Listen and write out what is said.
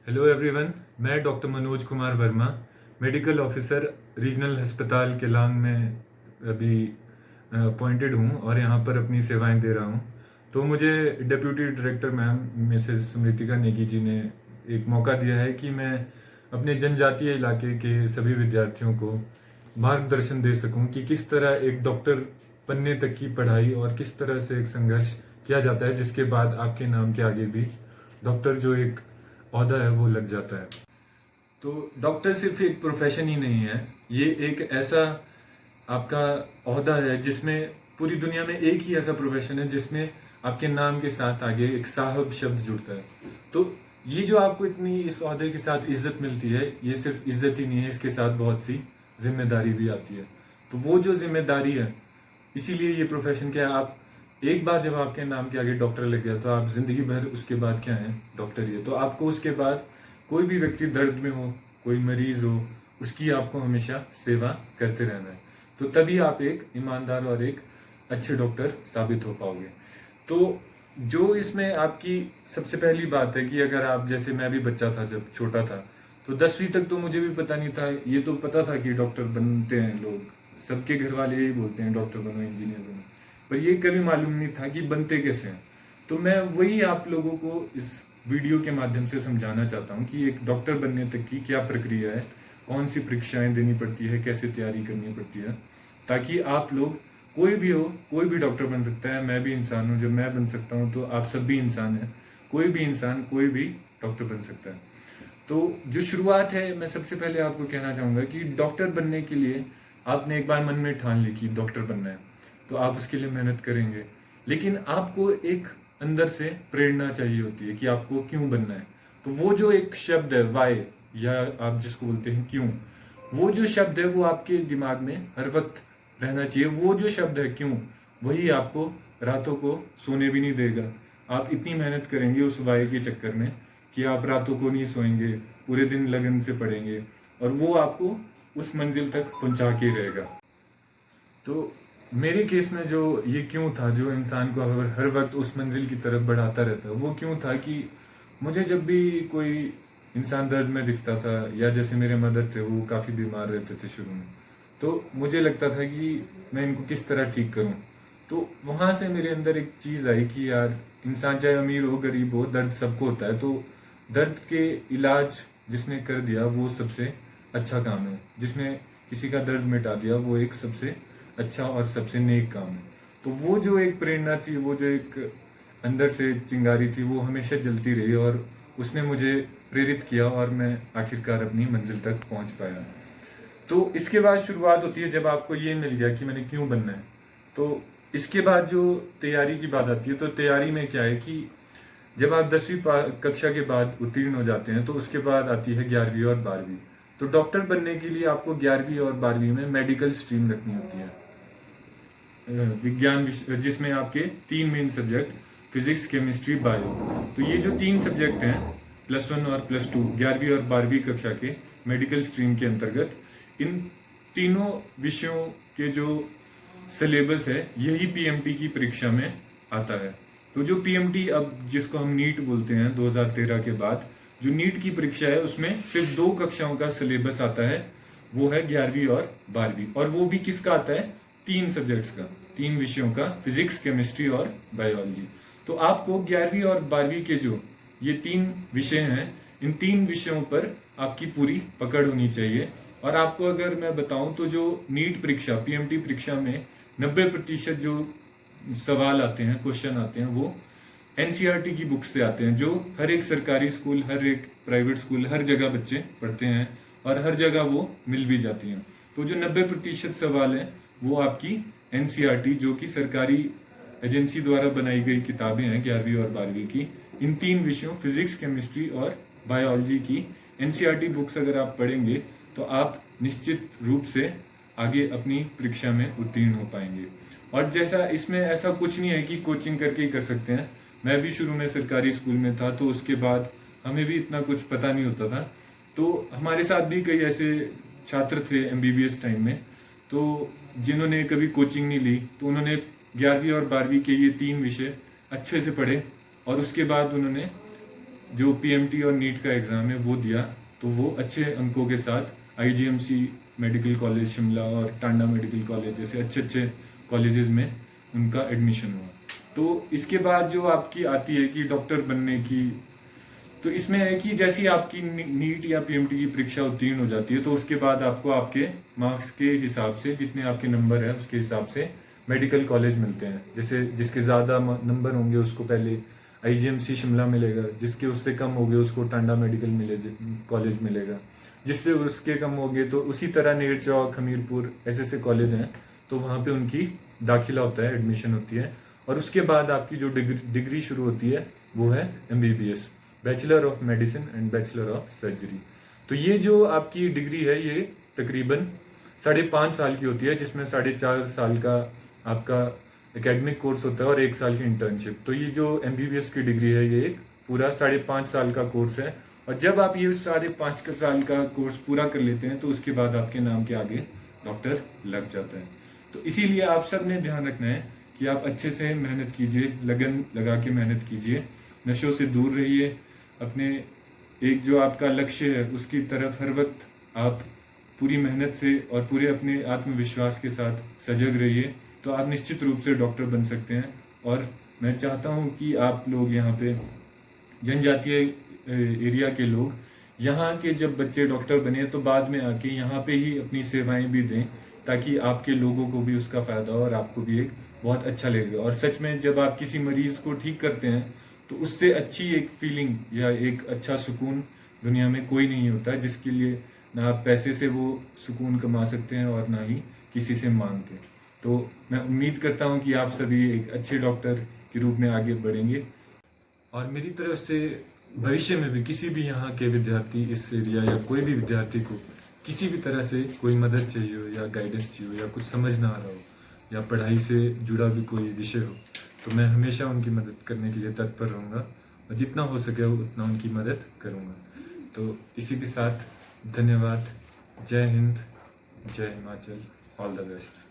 Hello everyone, मैं doctor Manoj Kumar Verma, medical officer regional अस्पताल केलांग में अभी अपॉइंटेड हूँ और यहाँ पर अपनी सेवाएं दे रहा हूँ। तो मुझे deputy director ma'am Mrs Smritika Negi ji ने एक मौका दिया है कि मैं अपने जनजातीय इलाके के सभी विद्यार्थियों को मार्गदर्शन दे सकूं कि किस तरह एक डॉक्टर बनने तक की पढ़ाई और किस तरह से एक संघर्ष किया जाता है, जिसके बाद आपके नाम के आगे भी डॉक्टर जो एक ओहदा है वो लग जाता है। तो डॉक्टर सिर्फ एक प्रोफेशन ही नहीं है, ये एक ऐसा आपका ओहदा है जिसमें पूरी दुनिया में एक ही ऐसा प्रोफेशन है जिसमें आपके नाम के साथ आगे एक साहब शब्द जुड़ता है। तो ये जो आपको इतनी इस ओहदे के साथ इज्जत मिलती है, ये सिर्फ इज्जत ही नहीं है, इसके साथ बहुत सी जिम्मेदारी भी आती है। तो वो जो जिम्मेदारी है, इसीलिए ये प्रोफेशन क्या है, आप एक बार जब आपके नाम के आगे डॉक्टर लग गया तो आप जिंदगी भर उसके बाद क्या है, डॉक्टर ही है। तो आपको उसके बाद कोई भी व्यक्ति दर्द में हो, कोई मरीज हो, उसकी आपको हमेशा सेवा करते रहना है। तो तभी आप एक ईमानदार और एक अच्छे डॉक्टर साबित हो पाओगे। तो जो इसमें आपकी सबसे पहली बात है कि अगर आप, जैसे मैं भी बच्चा था जब छोटा था, तो 10वीं तक तो मुझे भी पता नहीं था। ये तो पता था कि डॉक्टर बनते हैं लोग, सबके घर वाले यही बोलते हैं डॉक्टर बनो, इंजीनियर बनो, पर ये कभी मालूम नहीं था कि बनते कैसे हैं। तो मैं वही आप लोगों को इस वीडियो के माध्यम से समझाना चाहता हूँ कि एक डॉक्टर बनने तक की क्या प्रक्रिया है, कौन सी परीक्षाएं देनी पड़ती है, कैसे तैयारी करनी पड़ती है, ताकि आप लोग, कोई भी हो, कोई भी डॉक्टर बन सकता है। मैं भी इंसान हूँ, जब मैं बन सकता हूँ तो आप सब भी इंसान हैं। कोई भी इंसान कोई भी डॉक्टर बन सकता है। तो जो शुरुआत है, मैं सबसे पहले आपको कहना चाहूँगा कि डॉक्टर बनने के लिए आपने एक बार मन में ठान ली कि डॉक्टर बनना है, तो आप उसके लिए मेहनत करेंगे। लेकिन आपको एक अंदर से प्रेरणा चाहिए होती है कि आपको क्यों बनना है। तो वो जो एक शब्द है वाई, या आप जिसको बोलते हैं क्यों, वो जो शब्द है वो आपके दिमाग में हर वक्त रहना चाहिए। वो जो शब्द है क्यों, वही आपको रातों को सोने भी नहीं देगा। आप इतनी मेहनत करेंगे उस वाई के चक्कर में कि आप रातों को नहीं सोएंगे, पूरे दिन लगन से पढ़ेंगे, और वो आपको उस मंजिल तक पहुंचा के रहेगा। तो मेरे केस में जो ये क्यों था, जो इंसान को हर वक्त उस मंजिल की तरफ बढ़ाता रहता है, वो क्यों था कि मुझे जब भी कोई इंसान दर्द में दिखता था, या जैसे मेरे मदर थे वो काफ़ी बीमार रहते थे शुरू में, तो मुझे लगता था कि मैं इनको किस तरह ठीक करूं। तो वहाँ से मेरे अंदर एक चीज़ आई कि यार, इंसान चाहे अमीर हो गरीब हो, दर्द सबको होता है। तो दर्द के इलाज जिसने कर दिया वो सबसे अच्छा काम है। जिसने किसी का दर्द मिटा दिया वो एक सबसे अच्छा और सबसे नेक काम है। तो वो जो एक प्रेरणा थी, वो जो एक अंदर से चिंगारी थी, वो हमेशा जलती रही और उसने मुझे प्रेरित किया और मैं आखिरकार अपनी मंजिल तक पहुंच पाया। तो इसके बाद शुरुआत होती है, जब आपको ये मिल गया कि मैंने क्यों बनना है, तो इसके बाद जो तैयारी की बात आती है। तो तैयारी में क्या है कि जब आप 10वीं कक्षा के बाद उत्तीर्ण हो जाते हैं, तो उसके बाद आती है 11वीं और 12वीं। तो डॉक्टर बनने के लिए आपको 11वीं और 12वीं में मेडिकल स्ट्रीम रखनी होती है, विज्ञान जिसमें आपके 3 main subject physics, chemistry, bio. तो ये जो 3 सब्जेक्ट हैं, +1 और +2, 11वीं और 12वीं कक्षा के मेडिकल स्ट्रीम के अंतर्गत, इन तीनों विषयों के जो सिलेबस है, यही पीएमटी की परीक्षा में आता है। तो जो पीएमटी, अब जिसको हम नीट बोलते हैं, 2013 के बाद जो नीट की परीक्षा है, उसमें सिर्फ 2 कक्षाओं का सिलेबस आता है, वो है 11वीं और 12वीं। और वो भी किसका आता है, 3 सब्जेक्ट्स का, 3 विषयों का, फिजिक्स, केमिस्ट्री और बायोलॉजी। तो आपको 11वीं और 12वीं के जो ये 3 विषय हैं, इन 3 विषयों पर आपकी पूरी पकड़ होनी चाहिए। और आपको अगर मैं बताऊं तो जो नीट परीक्षा, पीएमटी परीक्षा में 90% जो सवाल आते हैं, क्वेश्चन आते हैं, वो एनसीईआरटी की बुक से आते हैं, जो हर एक सरकारी स्कूल, हर एक प्राइवेट स्कूल, हर जगह बच्चे पढ़ते हैं और हर जगह वो मिल भी जाती हैं। तो जो 90% सवाल हैं वो आपकी एनसीईआरटी, जो कि सरकारी एजेंसी द्वारा बनाई गई किताबें हैं 11वीं और 12वीं की, इन 3 विषयों फिजिक्स, केमिस्ट्री और बायोलॉजी की एनसीईआरटी बुक्स अगर आप पढ़ेंगे तो आप निश्चित रूप से आगे अपनी परीक्षा में उत्तीर्ण हो पाएंगे। और जैसा इसमें ऐसा कुछ नहीं है कि कोचिंग करके ही कर सकते हैं। मैं भी शुरू में सरकारी स्कूल में था, तो उसके बाद हमें भी इतना कुछ पता नहीं होता था। तो हमारे साथ भी कई ऐसे छात्र थे एमबीबीएस टाइम में, तो जिन्होंने कभी कोचिंग नहीं ली, तो उन्होंने 11वीं और 12वीं के ये 3 विषय अच्छे से पढ़े और उसके बाद उन्होंने जो पीएमटी और नीट का एग्ज़ाम है वो दिया, तो वो अच्छे अंकों के साथ आईजीएमसी मेडिकल कॉलेज शिमला और टांडा मेडिकल कॉलेज जैसे अच्छे अच्छे कॉलेजेस में उनका एडमिशन हुआ। तो इसके बाद जो आपकी आती है कि डॉक्टर बनने की, तो इसमें है कि जैसी आपकी नीट या पीएमटी की परीक्षा उत्तीर्ण हो जाती है, तो उसके बाद आपको आपके मार्क्स के हिसाब से, जितने आपके नंबर है उसके हिसाब से मेडिकल कॉलेज मिलते हैं। जैसे जिसके ज़्यादा नंबर होंगे उसको पहले आईजीएमसी शिमला मिलेगा, जिसके उससे कम होंगे उसको टांडा मेडिकल कॉलेज मिलेगा, जिससे उसके कम होंगे तो उसी तरह नेर चौक, हमीरपुर ऐसे कॉलेज हैं, तो वहाँ पे उनकी दाखिला होता है, एडमिशन होती है। और उसके बाद आपकी जो डिग्री शुरू होती है वो है MBBS, bachelor of medicine and bachelor of surgery. तो ये जो आपकी डिग्री है ये तकरीबन 5.5 साल की होती है, जिसमें 4.5 साल का आपका एकेडमिक कोर्स होता है और 1 साल की इंटर्नशिप। तो ये जो एमबीबीएस की डिग्री है ये एक पूरा 5.5 साल का कोर्स है। और जब आप ये 5.5 साल का कोर्स पूरा कर लेते हैं तो उसके बाद आपके नाम के आगे डॉक्टर लग जाता है। तो इसीलिए आप सब ने ध्यान रखना है कि आप अच्छे से मेहनत कीजिए, लगन लगा के मेहनत कीजिए, नशों से दूर रहिए, अपने एक जो आपका लक्ष्य है उसकी तरफ हर वक्त आप पूरी मेहनत से और पूरे अपने आत्मविश्वास के साथ सजग रहिए, तो आप निश्चित रूप से डॉक्टर बन सकते हैं। और मैं चाहता हूं कि आप लोग यहाँ पे जनजातीय एरिया के लोग यहाँ के जब बच्चे डॉक्टर बने तो बाद में आके यहाँ पे ही अपनी सेवाएं भी दें, ताकि आपके लोगों को भी उसका फ़ायदा हो और आपको भी एक बहुत अच्छा लगेगा। और सच में जब आप किसी मरीज़ को ठीक करते हैं तो उससे अच्छी एक फीलिंग या एक अच्छा सुकून दुनिया में कोई नहीं होता, जिसके लिए ना आप पैसे से वो सुकून कमा सकते हैं और ना ही किसी से मांग के। तो मैं उम्मीद करता हूँ कि आप सभी एक अच्छे डॉक्टर के रूप में आगे बढ़ेंगे। और मेरी तरफ से भविष्य में भी किसी भी यहाँ के विद्यार्थी, इस एरिया या कोई भी विद्यार्थी को किसी भी तरह से कोई मदद चाहिए हो या गाइडेंस चाहिए हो या कुछ समझ ना आ रहा हो या पढ़ाई से जुड़ा भी कोई विषय हो, तो मैं हमेशा उनकी मदद करने के लिए तत्पर रहूँगा और जितना हो सके उतना उनकी मदद करूँगा। तो इसी के साथ धन्यवाद। जय हिंद, जय हिमाचल, ऑल द बेस्ट।